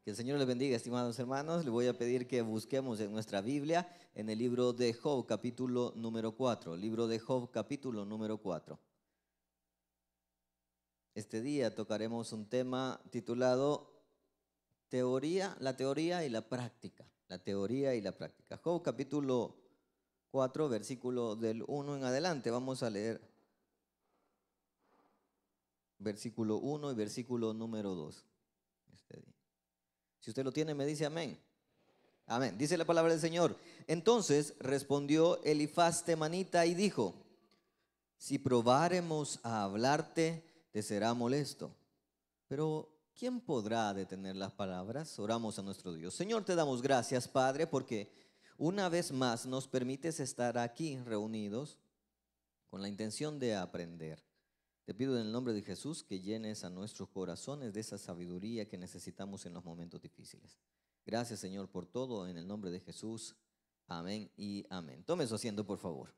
Que el Señor les bendiga, estimados hermanos. Le voy a pedir que busquemos en nuestra Biblia, en el libro de Job, capítulo número 4. Libro de Job, capítulo número 4. Este día tocaremos un tema titulado la teoría y la práctica. La teoría y la práctica. Job, capítulo 4, versículo del 1 en adelante. Vamos a leer versículo 1 y versículo número 2. Este día. Si usted lo tiene, me dice amén. Amén. Dice la palabra del Señor. Entonces respondió Elifaz temanita y dijo: si probáremos a hablarte, te será molesto. Pero ¿quién podrá detener las palabras? Oramos a nuestro Dios. Señor, te damos gracias, Padre, porque una vez más nos permites estar aquí reunidos con la intención de aprender. Te pido en el nombre de Jesús que llenes a nuestros corazones de esa sabiduría que necesitamos en los momentos difíciles. Gracias, Señor, por todo, en el nombre de Jesús. Amén y amén. Tome su asiento, por favor.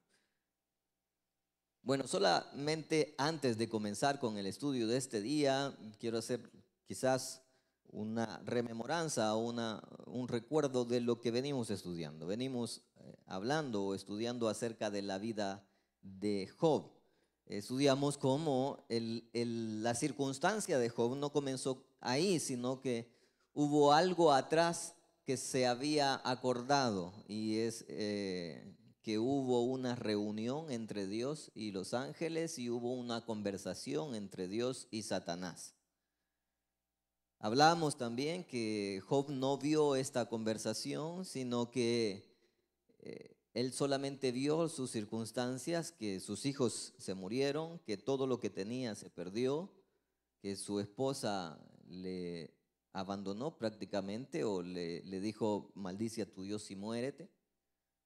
Bueno, solamente antes de comenzar con el estudio de este día, quiero hacer quizás una rememoranza, un recuerdo de lo que venimos estudiando. Venimos hablando o estudiando acerca de la vida de Job. Estudiamos cómo la circunstancia de Job no comenzó ahí, sino que hubo algo atrás que se había acordado, y es que hubo una reunión entre Dios y los ángeles y hubo una conversación entre Dios y Satanás. Hablamos también que Job no vio esta conversación, sino que él solamente vio sus circunstancias, que sus hijos se murieron, que todo lo que tenía se perdió, que su esposa le abandonó prácticamente o le dijo: maldice a tu Dios y muérete.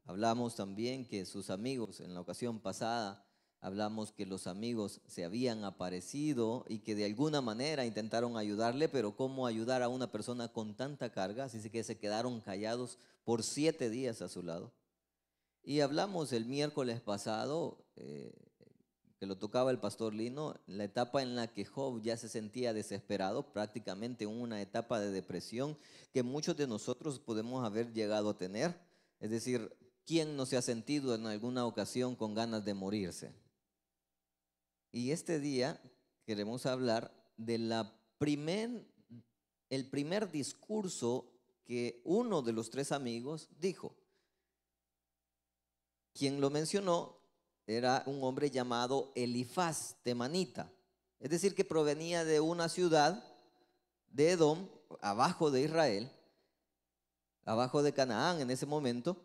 Hablamos también que sus amigos, en la ocasión pasada, hablamos que los amigos se habían aparecido y que de alguna manera intentaron ayudarle, pero ¿cómo ayudar a una persona con tanta carga? Así que se quedaron callados por 7 días a su lado. Y hablamos el miércoles pasado, que lo tocaba el pastor Lino, la etapa en la que Job ya se sentía desesperado, prácticamente una etapa de depresión que muchos de nosotros podemos haber llegado a tener. Es decir, ¿quién no se ha sentido en alguna ocasión con ganas de morirse? Y este día queremos hablar de el primer discurso que uno de los 3 amigos dijo. Quien lo mencionó era un hombre llamado Elifaz temanita, es decir, que provenía de una ciudad de Edom, abajo de Israel, abajo de Canaán en ese momento,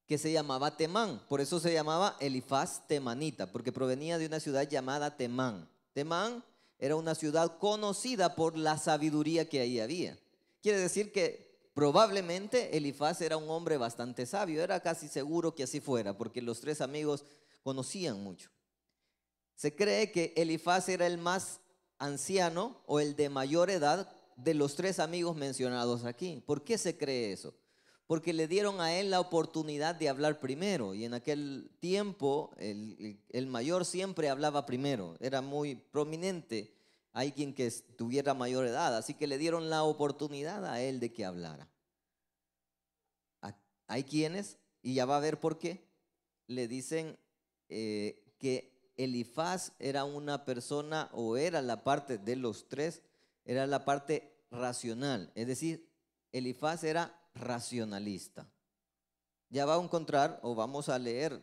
que se llamaba Temán. Por eso se llamaba Elifaz temanita, porque provenía de una ciudad llamada Temán. Temán era una ciudad conocida por la sabiduría que ahí había. Quiere decir que probablemente Elifaz era un hombre bastante sabio. Era casi seguro que así fuera, porque los 3 amigos conocían mucho. Se cree que Elifaz era el más anciano o el de mayor edad de los 3 amigos mencionados aquí. ¿Por qué se cree eso? Porque le dieron a él la oportunidad de hablar primero, y en aquel tiempo el mayor siempre hablaba primero, era muy prominente alguien que tuviera mayor edad, así que le dieron la oportunidad a él de que hablara. Hay quienes, y ya va a ver por qué, le dicen que Elifaz era una persona, o era la parte de los 3, era la parte racional, es decir, Elifaz era racionalista. Ya va a encontrar, o vamos a leer,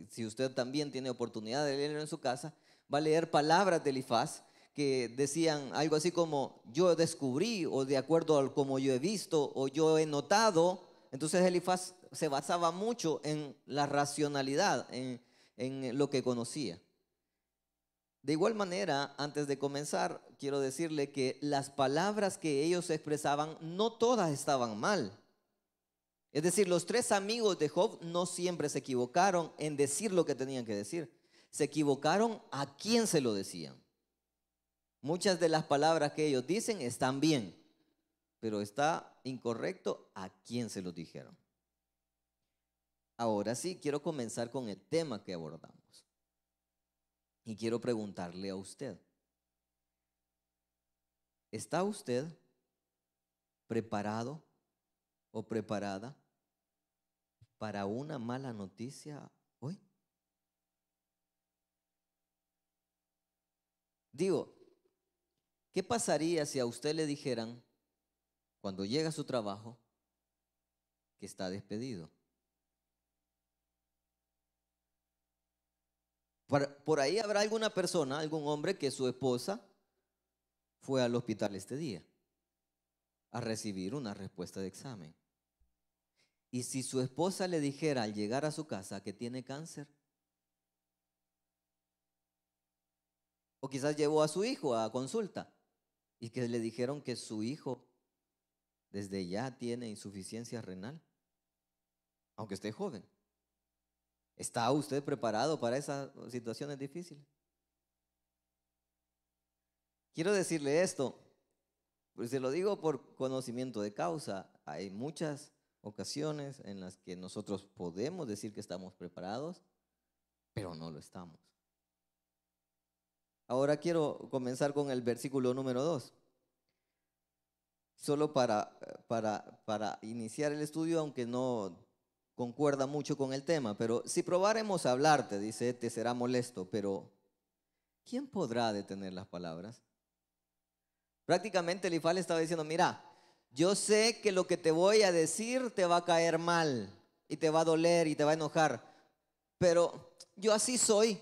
si usted también tiene oportunidad de leerlo en su casa, va a leer palabras de Elifaz que decían algo así como: yo descubrí, o de acuerdo a como yo he visto, o yo he notado. Entonces Elifaz se basaba mucho en la racionalidad, en lo que conocía. De igual manera, antes de comenzar, quiero decirle que las palabras que ellos expresaban no todas estaban mal. Es decir, los 3 amigos de Job no siempre se equivocaron en decir lo que tenían que decir. Se equivocaron a quién se lo decían. Muchas de las palabras que ellos dicen están bien, pero está incorrecto a quién se lo dijeron. Ahora sí, quiero comenzar con el tema que abordamos. Y quiero preguntarle a usted: ¿está usted preparado o preparada para una mala noticia hoy? Digo, ¿qué pasaría si a usted le dijeran cuando llega a su trabajo que está despedido? Por ahí habrá alguna persona, algún hombre que su esposa fue al hospital este día a recibir una respuesta de examen. Y si su esposa le dijera al llegar a su casa que tiene cáncer, o quizás llevó a su hijo a consulta y que le dijeron que su hijo desde ya tiene insuficiencia renal, aunque esté joven, ¿está usted preparado para esas situaciones difíciles? Quiero decirle esto, pues se lo digo por conocimiento de causa. Hay muchas ocasiones en las que nosotros podemos decir que estamos preparados, pero no lo estamos. Ahora quiero comenzar con el versículo número 2. Solo para iniciar el estudio, aunque no concuerda mucho con el tema, pero si probáremos a hablarte, dice, te será molesto, pero ¿quién podrá detener las palabras? Prácticamente Elifaz le estaba diciendo, mira, yo sé que lo que te voy a decir te va a caer mal y te va a doler y te va a enojar, pero yo así soy.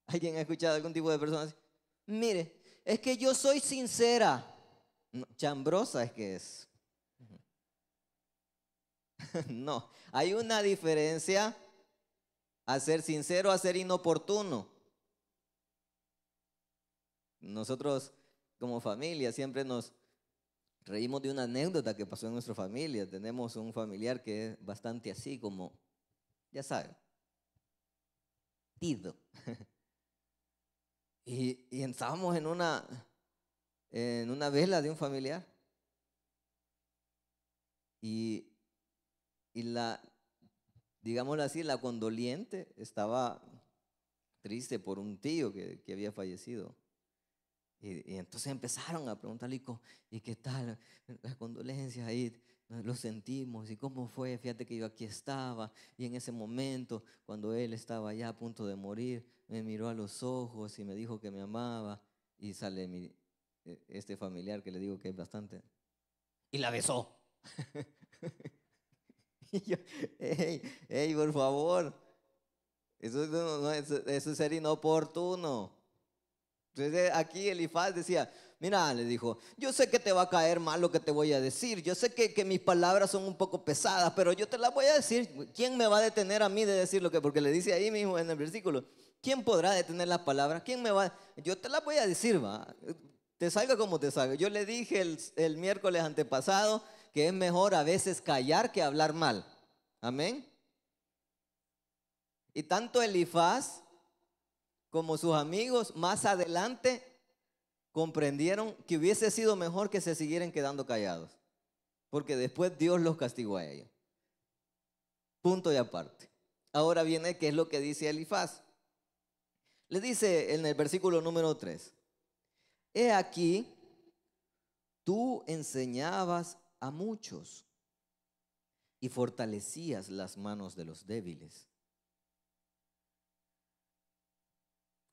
¿Alguien ha escuchado algún tipo de persona así? Mire, es que yo soy sincera. No, chambrosa es que es. No, hay una diferencia a ser sincero, a ser inoportuno. Nosotros como familia siempre nos reímos de una anécdota que pasó en nuestra familia. Tenemos un familiar que es bastante así como, ya saben, tido. Y estábamos en una vela de un familiar. Y la, digámoslo así, la condoliente estaba triste por un tío que había fallecido. Y entonces empezaron a preguntarle, ¿y qué tal las condolencias ahí? Lo sentimos, ¿y cómo fue? Fíjate que yo aquí estaba, y en ese momento, cuando él estaba ya a punto de morir, me miró a los ojos y me dijo que me amaba, y sale este familiar que le digo que es bastante, y la besó. Y yo, hey, por favor, eso es ser inoportuno. Entonces aquí Elifaz decía, mira, le dijo, yo sé que te va a caer mal lo que te voy a decir, yo sé que mis palabras son un poco pesadas, pero yo te las voy a decir. ¿Quién me va a detener a mí de decir lo que? Porque le dice ahí mismo en el versículo, ¿quién podrá detener las palabras? ¿Quién me va? Yo te las voy a decir, va. Te salga como te salga. Yo le dije el miércoles antepasado que es mejor a veces callar que hablar mal. Amén. Y tanto Elifaz como sus amigos más adelante comprendieron que hubiese sido mejor que se siguieran quedando callados, porque después Dios los castigó a ellos. Punto y aparte. Ahora viene qué es lo que dice Elifaz. Le dice en el versículo número 3, he aquí, tú enseñabas a muchos y fortalecías las manos de los débiles.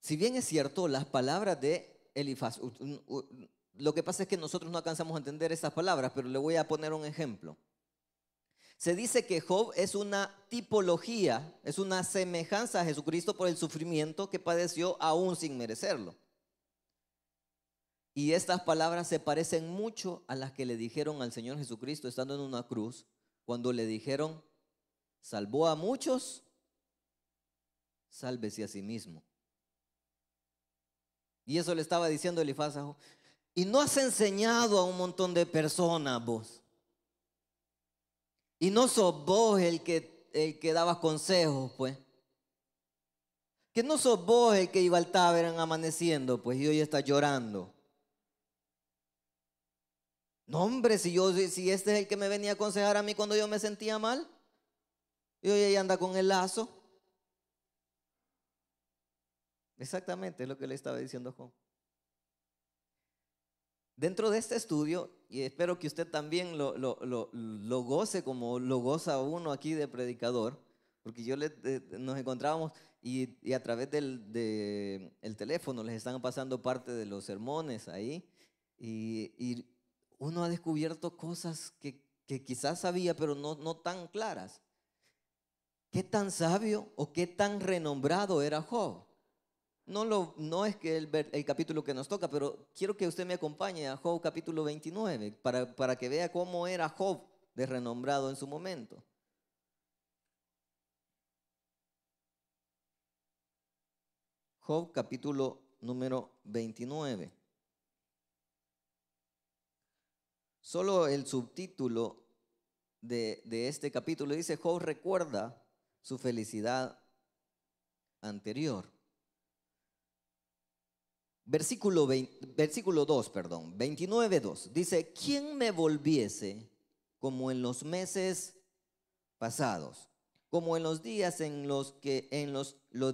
Si bien es cierto, las palabras de Elifaz, lo que pasa es que nosotros no alcanzamos a entender esas palabras, pero le voy a poner un ejemplo. Se dice que Job es una tipología, es una semejanza a Jesucristo por el sufrimiento que padeció aún sin merecerlo. Y estas palabras se parecen mucho a las que le dijeron al Señor Jesucristo estando en una cruz, cuando le dijeron, salvó a muchos, sálvese a sí mismo. Y eso le estaba diciendo Elifaz a Job. Y no has enseñado a un montón de personas vos. Y no sos vos el que daba consejos, pues. Que no sos vos el que iba al Taberán amaneciendo, pues, y hoy está llorando. No, hombre, si este es el que me venía a aconsejar a mí cuando yo me sentía mal, y hoy ella anda con el lazo. Exactamente, es lo que le estaba diciendo Job. Dentro de este estudio, y espero que usted también lo goce como lo goza uno aquí de predicador, porque nos encontrábamos y a través el teléfono les están pasando parte de los sermones ahí, y uno ha descubierto cosas que quizás sabía, pero no tan claras. ¿Qué tan sabio o qué tan renombrado era Job? No es que el capítulo que nos toca, pero quiero que usted me acompañe a Job capítulo 29 para que vea cómo era Job de renombrado en su momento. Job capítulo número 29. Solo el subtítulo de este capítulo dice: Job recuerda su felicidad anterior. Versículo 2, perdón, 29:2. Dice: ¿Quién me volviese como en los meses pasados, como en los días en los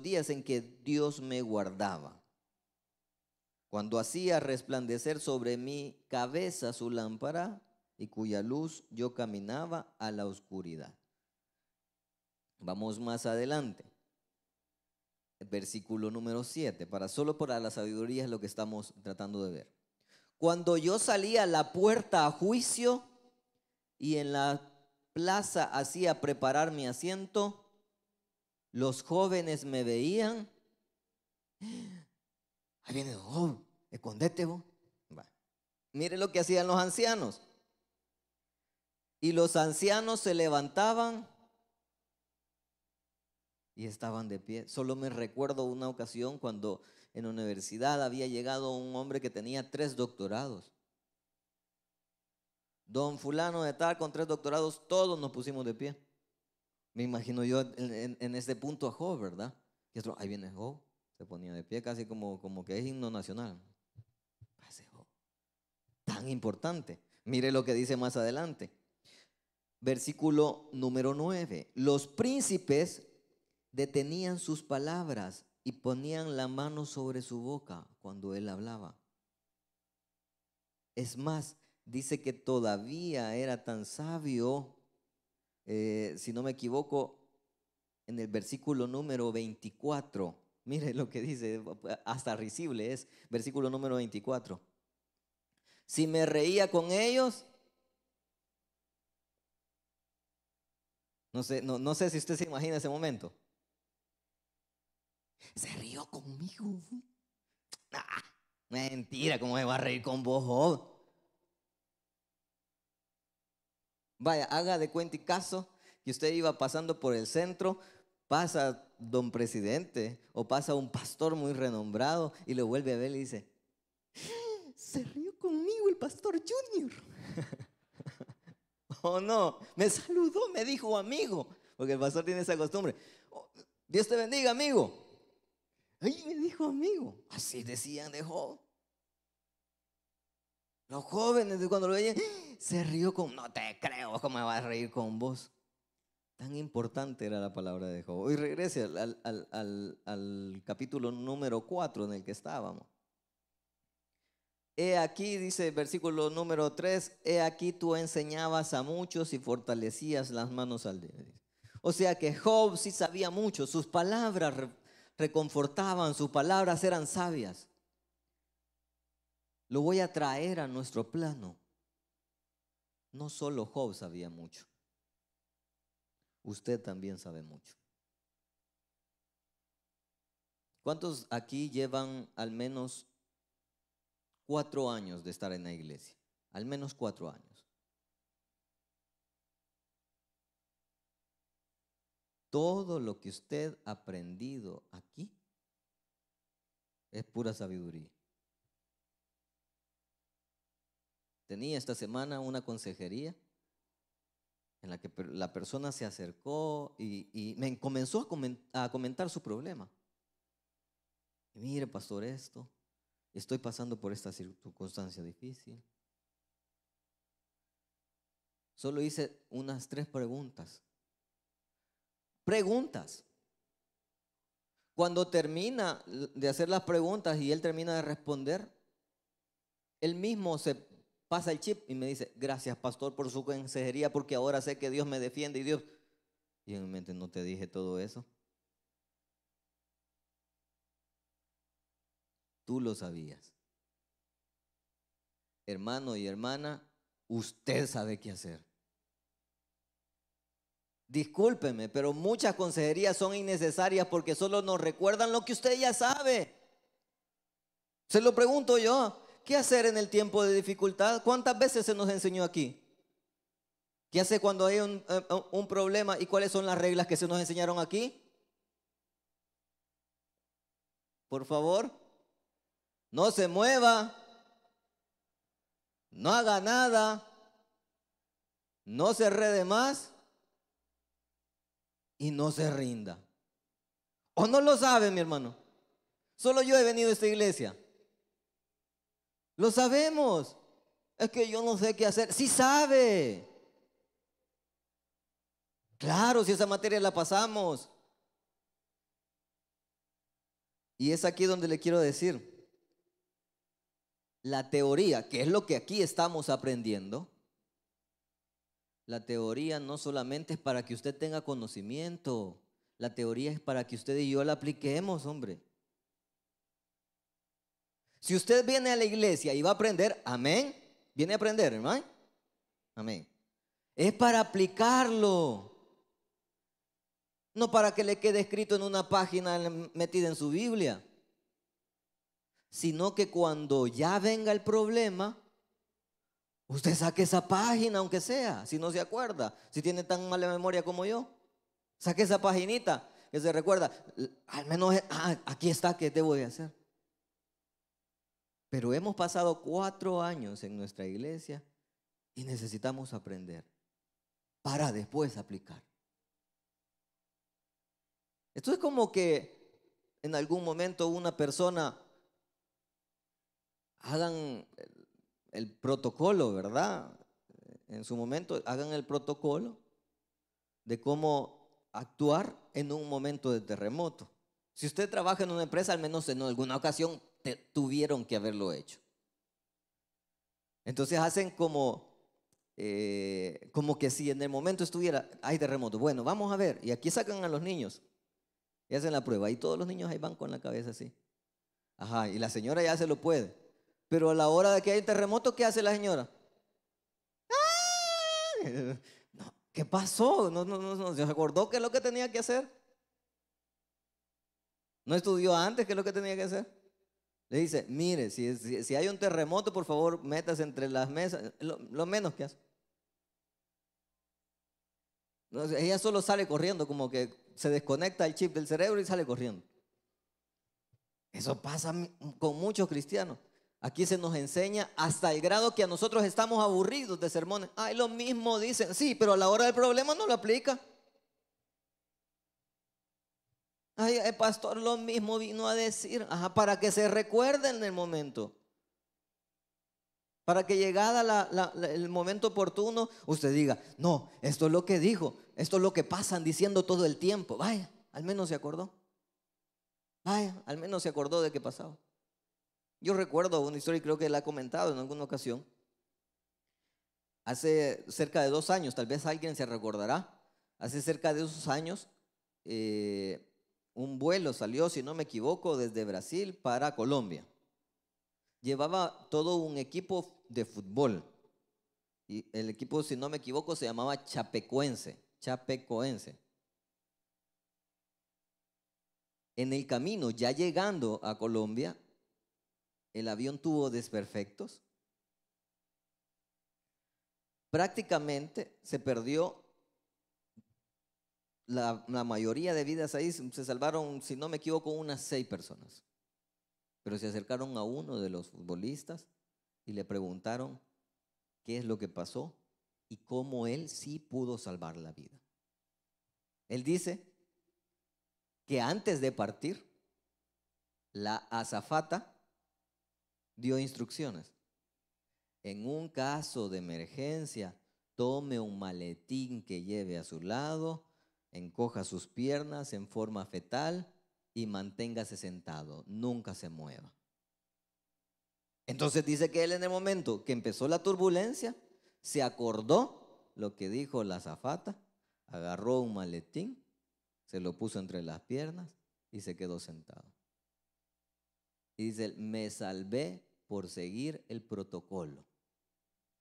días en que Dios me guardaba, cuando hacía resplandecer sobre mi cabeza su lámpara y cuya luz yo caminaba a la oscuridad? Vamos más adelante. Versículo número 7, solo para la sabiduría es lo que estamos tratando de ver. Cuando yo salía a la puerta a juicio y en la plaza hacía preparar mi asiento, los jóvenes me veían. Ahí viene Job, escondete vos. Mire lo que hacían los ancianos. Y los ancianos se levantaban y estaban de pie. Solo me recuerdo una ocasión cuando en la universidad había llegado un hombre que tenía 3 doctorados. Don fulano de tal con 3 doctorados, todos nos pusimos de pie. Me imagino yo en este punto a Job, ¿verdad? Y otro, ahí viene Job, se ponía de pie casi como que es himno nacional. Ese Job, tan importante. Mire lo que dice más adelante. Versículo número 9. Los príncipes detenían sus palabras y ponían la mano sobre su boca cuando él hablaba. Es más, dice que todavía era tan sabio, si no me equivoco, en el versículo número 24. Mire lo que dice, hasta risible es, versículo número 24. Si me reía con ellos, no sé si usted se imagina ese momento. Se rió conmigo. Ah, mentira, ¿cómo me va a reír con vos, Job? Vaya, haga de cuenta y caso que usted iba pasando por el centro, pasa don presidente o pasa un pastor muy renombrado y lo vuelve a ver y le dice: se rió conmigo el pastor Junior. Oh no, me saludó, me dijo amigo, porque el pastor tiene esa costumbre. Oh, Dios te bendiga, amigo. Ay, me dijo amigo. Así decían de Job. Los jóvenes de cuando lo veían, se rió con, no te creo, ¿cómo me vas a reír con vos? Tan importante era la palabra de Job. Hoy regrese al capítulo número 4 en el que estábamos. He aquí, dice el versículo número 3, he aquí tú enseñabas a muchos y fortalecías las manos al débil. O sea que Job sí sabía mucho, sus palabras reconfortaban, sus palabras eran sabias. Lo voy a traer a nuestro plano. No solo Job sabía mucho, usted también sabe mucho. ¿Cuántos aquí llevan al menos 4 años de estar en la iglesia? Al menos 4 años. Todo lo que usted ha aprendido aquí es pura sabiduría. Tenía esta semana una consejería en la que la persona se acercó y me comenzó a comentar su problema. Y mire, pastor, estoy pasando por esta circunstancia difícil. Solo hice unas 3 preguntas. Cuando termina de hacer las preguntas y él termina de responder, Él mismo se pasa el chip y me dice, gracias pastor por su consejería, porque ahora sé que Dios me defiende y Dios... Y en mi mente, no te dije todo eso. Tú lo sabías. Hermano y hermana, usted sabe qué hacer. Discúlpeme, pero muchas consejerías son innecesarias porque solo nos recuerdan lo que usted ya sabe. Se lo pregunto yo, ¿qué hacer en el tiempo de dificultad? ¿Cuántas veces se nos enseñó aquí? ¿Qué hace cuando hay un problema y cuáles son las reglas que se nos enseñaron aquí? Por favor, no se mueva, no haga nada, no se enrede más y no se rinda. ¿O no lo sabe, mi hermano? Solo yo he venido a esta iglesia. Lo sabemos. Es que yo no sé qué hacer. Sí sabe. Claro, si esa materia la pasamos. Y es aquí donde le quiero decir. La teoría, que es lo que aquí estamos aprendiendo. La teoría no solamente es para que usted tenga conocimiento. La teoría es para que usted y yo la apliquemos, hombre. Si usted viene a la iglesia y va a aprender, amén. Viene a aprender, hermano. Amén. Es para aplicarlo. No para que le quede escrito en una página metida en su Biblia. Sino que cuando ya venga el problema, usted saque esa página, aunque sea, si no se acuerda, si tiene tan mala memoria como yo. Saque esa paginita que se recuerda. Al menos, aquí está, ¿qué te voy a hacer? Pero hemos pasado 4 años en nuestra iglesia y necesitamos aprender para después aplicar. Esto es como que en algún momento una persona hagan el protocolo, ¿verdad? En su momento hagan el protocolo de cómo actuar en un momento de terremoto. Si usted trabaja en una empresa, al menos en alguna ocasión tuvieron que haberlo hecho. Entonces hacen como que si en el momento hay terremoto. Bueno, vamos a ver. Y aquí sacan a los niños y hacen la prueba. Y todos los niños ahí van con la cabeza así. Ajá, y la señora ya se lo puede. Pero a la hora de que hay terremoto, ¿qué hace la señora? No, ¿qué pasó? No, ¿se acordó qué es lo que tenía que hacer? ¿No estudió antes qué es lo que tenía que hacer? Le dice, mire, si hay un terremoto, por favor, métase entre las mesas. Lo menos que hace. No, ella solo sale corriendo, como que se desconecta el chip del cerebro y sale corriendo. Eso pasa con muchos cristianos. Aquí se nos enseña hasta el grado que a nosotros estamos aburridos de sermones. Ay, lo mismo dicen. Sí, pero a la hora del problema no lo aplica. Ay, el pastor lo mismo vino a decir. Ajá, para que se recuerde en el momento. Para que llegada el momento oportuno, usted diga, no, esto es lo que dijo. Esto es lo que pasan diciendo todo el tiempo. Vaya, al menos se acordó. Vaya, al menos se acordó de qué pasaba. Yo recuerdo una historia y creo que la he comentado en alguna ocasión. Hace cerca de 2 años, tal vez alguien se recordará, hace cerca de 2 años, un vuelo salió, si no me equivoco, desde Brasil para Colombia. Llevaba todo un equipo de fútbol. Y el equipo, si no me equivoco, se llamaba Chapecoense. En el camino, ya llegando a Colombia, el avión tuvo desperfectos. Prácticamente se perdió la mayoría de vidas ahí. Se salvaron, si no me equivoco, unas 6 personas. Pero se acercaron a uno de los futbolistas y le preguntaron qué es lo que pasó y cómo él sí pudo salvar la vida. Él dice que antes de partir, la azafata dio instrucciones. En un caso de emergencia, tome un maletín que lleve a su lado, encoja sus piernas en forma fetal y manténgase sentado, nunca se mueva. Entonces dice que él, en el momento que empezó la turbulencia, se acordó lo que dijo la azafata, agarró un maletín, se lo puso entre las piernas y se quedó sentado. Y dice, me salvé por seguir el protocolo.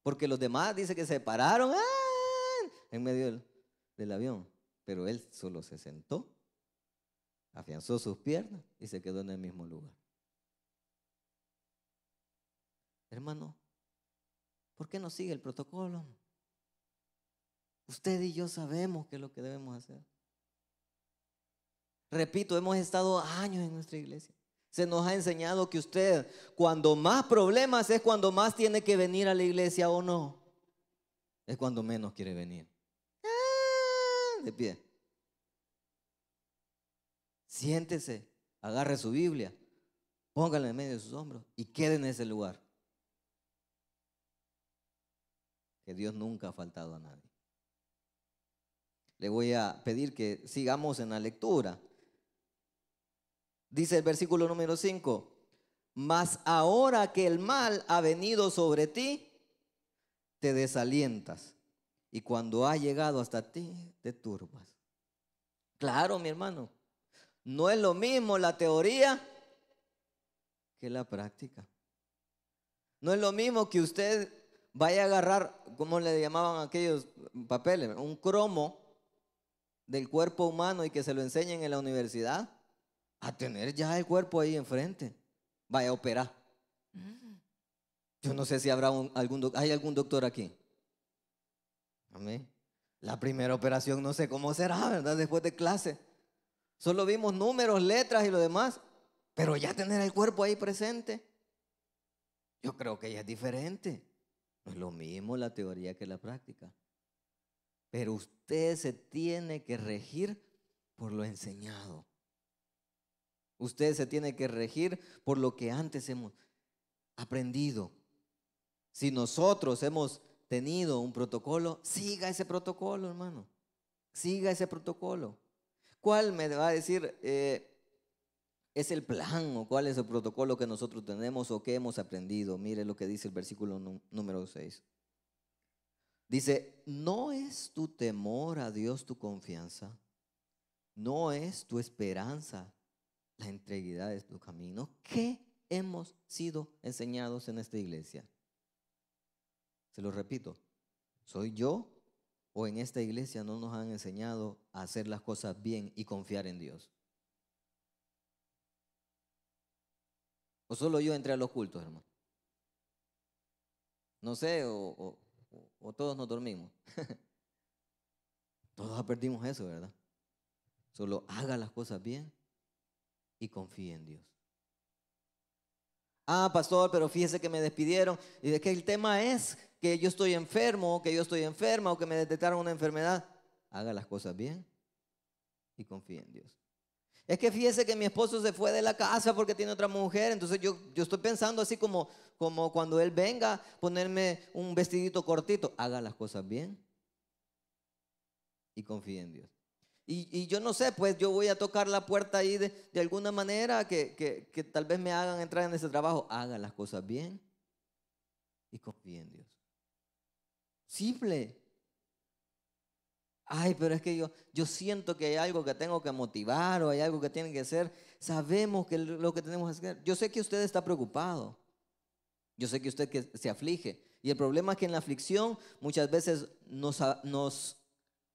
Porque los demás dice que se pararon en medio del avión, pero él solo se sentó, afianzó sus piernas y se quedó en el mismo lugar. Hermano, ¿por qué no sigue el protocolo? Usted y yo sabemos qué es lo que debemos hacer. Repito, hemos estado años en nuestra iglesia. Se nos ha enseñado que usted, cuando más problemas, es cuando más tiene que venir a la iglesia, ¿o no? Es cuando menos quiere venir. De pie. Siéntese, agarre su Biblia, póngala en medio de sus hombros y quede en ese lugar. Que Dios nunca ha faltado a nadie. Le voy a pedir que sigamos en la lectura. Dice el versículo número 5, mas ahora que el mal ha venido sobre ti, te desalientas, y cuando ha llegado hasta ti, te turbas. Claro, mi hermano, no es lo mismo la teoría que la práctica. No es lo mismo que usted vaya a agarrar, ¿cómo le llamaban aquellos papeles? Un cromo del cuerpo humano y que se lo enseñen en la universidad, a tener ya el cuerpo ahí enfrente. Vaya a operar. Yo no sé si habrá ¿hay algún doctor aquí? Amén. La primera operación no sé cómo será, ¿verdad? Después de clase. Solo vimos números, letras y lo demás. Pero ya tener el cuerpo ahí presente, yo creo que ya es diferente. No es lo mismo la teoría que la práctica. Pero usted se tiene que regir por lo enseñado. Usted se tiene que regir por lo que antes hemos aprendido. Si nosotros hemos tenido un protocolo, siga ese protocolo, hermano. Siga ese protocolo. ¿Cuál me va a decir es el plan o cuál es el protocolo que nosotros tenemos o que hemos aprendido? Mire lo que dice el versículo número 6. Dice, ¿no es tu temor a Dios tu confianza? ¿No es tu esperanza la integridad de tu camino? ¿Qué hemos sido enseñados en esta iglesia? Se lo repito, ¿soy yo o en esta iglesia no nos han enseñado a hacer las cosas bien y confiar en Dios? ¿O solo yo entré a los cultos, hermano? No sé, o todos nos dormimos. Todos perdimos eso, ¿verdad? Solo haga las cosas bien y confíe en Dios. Ah, pastor, pero fíjese que me despidieron. Y de que el tema es que yo estoy enfermo, que yo estoy enferma o que me detectaron una enfermedad. Haga las cosas bien y confíe en Dios. Es que fíjese que mi esposo se fue de la casa porque tiene otra mujer. Entonces yo estoy pensando así como cuando él venga, ponerme un vestidito cortito. Haga las cosas bien y confíe en Dios. Y yo no sé, pues yo voy a tocar la puerta ahí de alguna manera que tal vez me hagan entrar en ese trabajo. Haga las cosas bien y confíe en Dios. Simple. Ay, pero es que yo siento que hay algo que tengo que motivar o hay algo que tiene que hacer. Sabemos que lo que tenemos que hacer. Yo sé que usted está preocupado. Yo sé que usted que se aflige. Y el problema es que en la aflicción muchas veces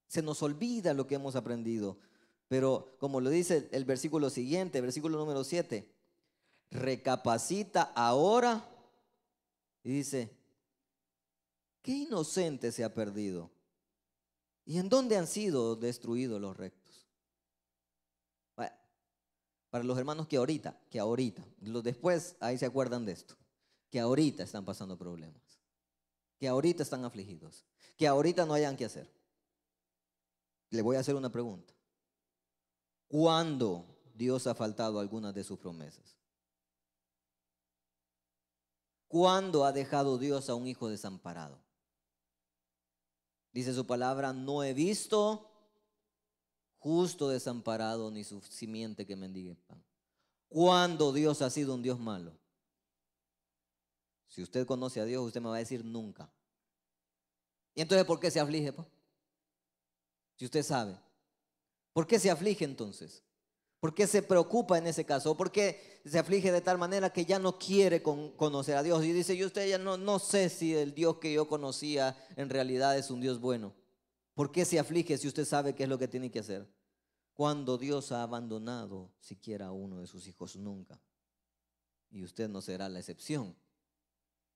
se nos olvida lo que hemos aprendido. Pero como lo dice el versículo siguiente, versículo número 7, recapacita ahora y dice, ¿qué inocente se ha perdido? ¿Y en dónde han sido destruidos los rectos? Para los hermanos que ahorita, los después ahí se acuerdan de esto, que ahorita están pasando problemas, que ahorita están afligidos, que ahorita no hayan que hacer. Le voy a hacer una pregunta. ¿Cuándo Dios ha faltado algunas de sus promesas? ¿Cuándo ha dejado Dios a un hijo desamparado? Dice su palabra, no he visto justo desamparado ni su simiente que mendigue pan. ¿Cuándo Dios ha sido un Dios malo? Si usted conoce a Dios, usted me va a decir nunca. ¿Y entonces por qué se aflige, pues? Si usted sabe. ¿Por qué se aflige entonces? ¿Por qué se preocupa en ese caso? ¿Por qué se aflige de tal manera que ya no quiere conocer a Dios? Y dice, yo usted ya no sé si el Dios que yo conocía en realidad es un Dios bueno. ¿Por qué se aflige si usted sabe qué es lo que tiene que hacer? Cuando Dios ha abandonado siquiera a uno de sus hijos, nunca. Y usted no será la excepción,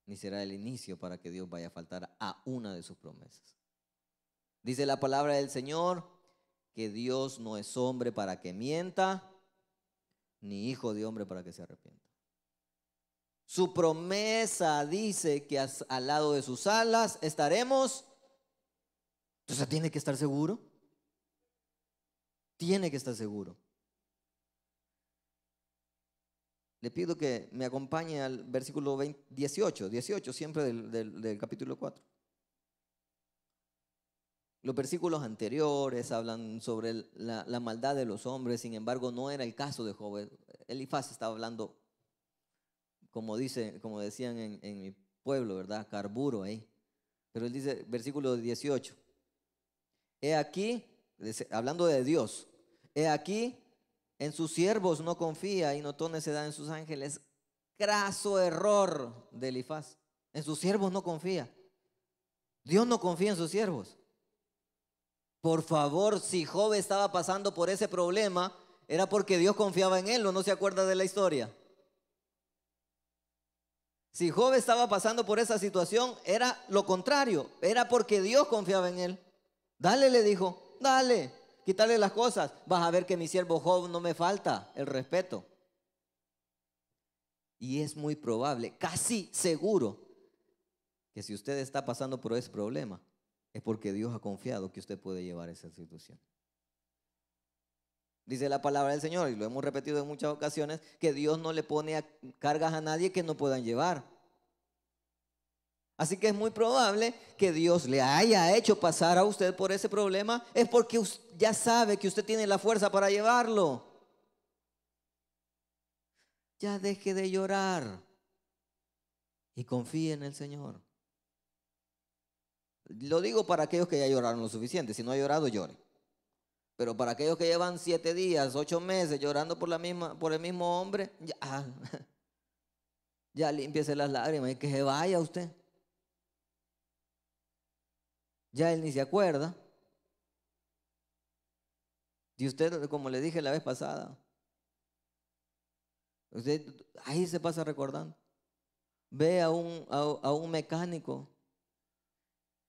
ni será el inicio para que Dios vaya a faltar a una de sus promesas. Dice la palabra del Señor que Dios no es hombre para que mienta, ni hijo de hombre para que se arrepienta. Su promesa dice que al lado de sus alas estaremos. Entonces tiene que estar seguro. Tiene que estar seguro. Le pido que me acompañe al versículo 18 siempre del capítulo 4. Los versículos anteriores hablan sobre la maldad de los hombres, sin embargo no era el caso de Job. Elifaz estaba hablando, como decían en mi pueblo, ¿verdad? Carburo ahí. Pero él dice, versículo 18, he aquí, hablando de Dios, he aquí, en sus siervos no confía y notó necedad en sus ángeles. Craso error de Elifaz. En sus siervos no confía. Dios no confía en sus siervos. Por favor, si Job estaba pasando por ese problema, era porque Dios confiaba en él, ¿o no se acuerda de la historia? Si Job estaba pasando por esa situación, era lo contrario, era porque Dios confiaba en él. Dale, le dijo, dale, quítale las cosas. Vas a ver que mi siervo Job no me falta el respeto. Y es muy probable, casi seguro, que si usted está pasando por ese problema, es porque Dios ha confiado que usted puede llevar esa situación. Dice la palabra del Señor, y lo hemos repetido en muchas ocasiones, que Dios no le pone cargas a nadie que no puedan llevar. Así que es muy probable que Dios le haya hecho pasar a usted por ese problema, es porque ya sabe que usted tiene la fuerza para llevarlo. Ya deje de llorar y confíe en el Señor. Lo digo para aquellos que ya lloraron lo suficiente. Si no ha llorado, llore. Pero para aquellos que llevan 7 días, 8 meses llorando por el mismo hombre, ya límpiese las lágrimas y que se vaya usted. Ya él ni se acuerda. Y usted, como le dije la vez pasada, usted ahí se pasa recordando. Ve a un mecánico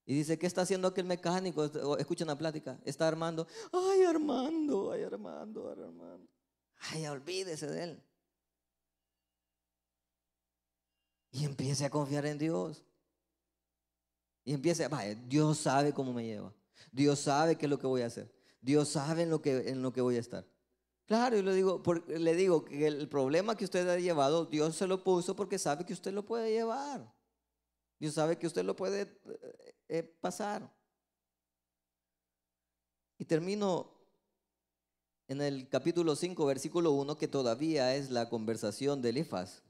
y dice, ¿qué está haciendo aquel mecánico? Escucha una plática, está armando. Ay, Armando, ay, Armando, ay, Armando. Ay, olvídese de él. Y empiece a confiar en Dios. Y empiece, vaya, Dios sabe cómo me lleva. Dios sabe qué es lo que voy a hacer. Dios sabe en lo que voy a estar. Claro, y le digo que el problema que usted ha llevado, Dios se lo puso porque sabe que usted lo puede llevar. Dios sabe que usted lo puede pasar. Y termino en el capítulo 5, versículo 1, que todavía es la conversación de Elifaz.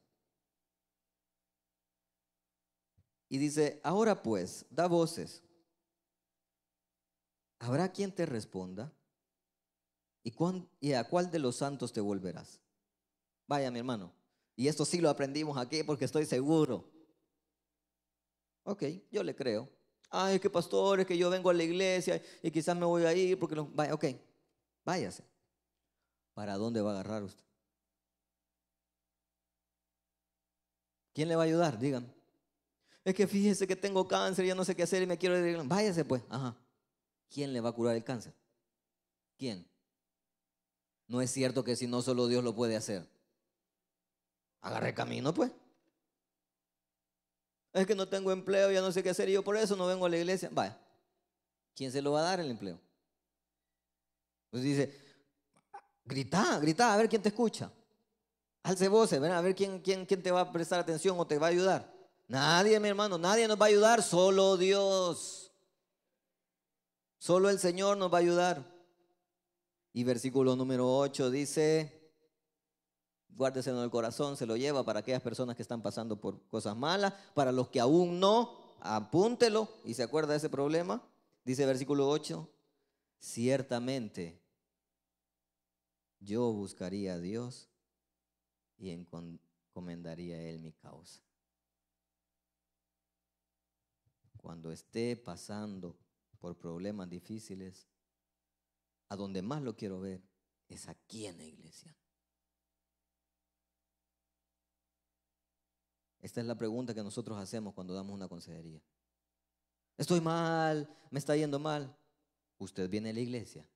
Y dice, ahora pues, da voces. ¿Habrá quien te responda? ¿Y a cuál de los santos te volverás? Vaya, mi hermano. Y esto sí lo aprendimos aquí porque estoy seguro. Ok, yo le creo. Ay, es que pastor, es que yo vengo a la iglesia y quizás me voy a ir porque vaya, ok, váyase. ¿Para dónde va a agarrar usted? ¿Quién le va a ayudar? Díganme. Es que fíjese que tengo cáncer, ya no sé qué hacer y me quiero ir. Váyase pues. Ajá. ¿Quién le va a curar el cáncer? ¿Quién? No es cierto que si no solo Dios lo puede hacer. Agarre camino pues. Es que no tengo empleo, ya no sé qué hacer y yo por eso no vengo a la iglesia. Vaya. ¿Quién se lo va a dar el empleo? Pues dice, grita, a ver quién te escucha. Alce voces, a ver quién te va a prestar atención o te va a ayudar. Nadie, mi hermano, nadie nos va a ayudar, solo Dios. Solo el Señor nos va a ayudar. Y versículo número 8 dice, Guárdeselo en el corazón, se lo lleva para aquellas personas que están pasando por cosas malas. Para los que aún no, apúntelo y se acuerda de ese problema. Dice versículo 8, ciertamente yo buscaría a Dios y encomendaría a Él mi causa. Cuando esté pasando por problemas difíciles, a donde más lo quiero ver es aquí en la iglesia. Esta es la pregunta que nosotros hacemos cuando damos una consejería. Estoy mal, me está yendo mal. ¿Usted viene a la iglesia?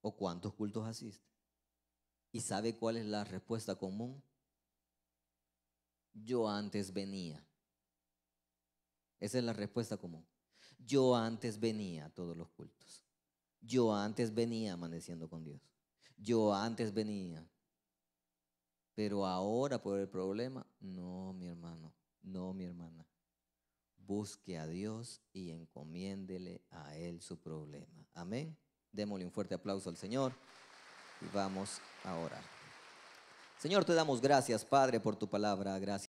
¿O cuántos cultos asiste? ¿Y sabe cuál es la respuesta común? Yo antes venía. Esa es la respuesta común. Yo antes venía a todos los cultos. Yo antes venía amaneciendo con Dios. Yo antes venía. Pero ahora por el problema, no, mi hermano, no, mi hermana. Busque a Dios y encomiéndele a Él su problema. Amén. Démosle un fuerte aplauso al Señor y vamos a orar. Señor, te damos gracias, Padre, por tu palabra. Gracias.